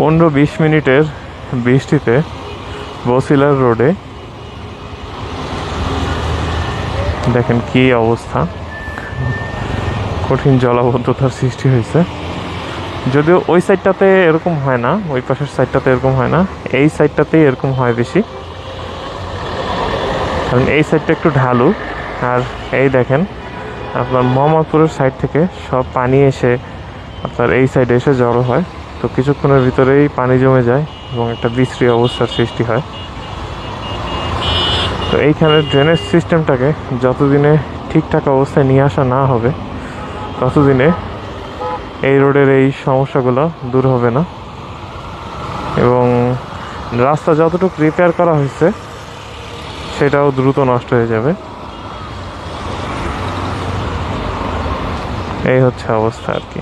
15-20 মিনিটের বৃষ্টিতে বসিলার রোডে দেখেন কি অবস্থা, কঠিন জলাবদ্ধতার সৃষ্টি হয়েছে। যদিও ওই সাইডটাতে এরকম হয় না, ওই পাশের সাইডটাতে এরকম হয় না, এই সাইডটাতেই এরকম হয় বেশি, কারণ এই সাইডটা একটু ঢালু। আর এই দেখেন আপনার মোহাম্মদপুরের সাইড থেকে সব পানি এসে আপনার এই সাইডে এসে জড়ো হয়, তো কিছুক্ষণের ভিতরেই পানি জমে যায় এবং একটা বিশ্রী অবস্থার সৃষ্টি হয়। তো এইখানে ড্রেনেজ সিস্টেমটাকে যতদিনে ঠিকঠাক অবস্থায় নিয়ে আসা না হবে ততদিনে এই রোডের এই সমস্যাগুলো দূর হবে না, এবং রাস্তা যতটুকু রিপেয়ার করা হয়েছে সেটাও দ্রুত নষ্ট হয়ে যাবে। এই হচ্ছে অবস্থা আর কি।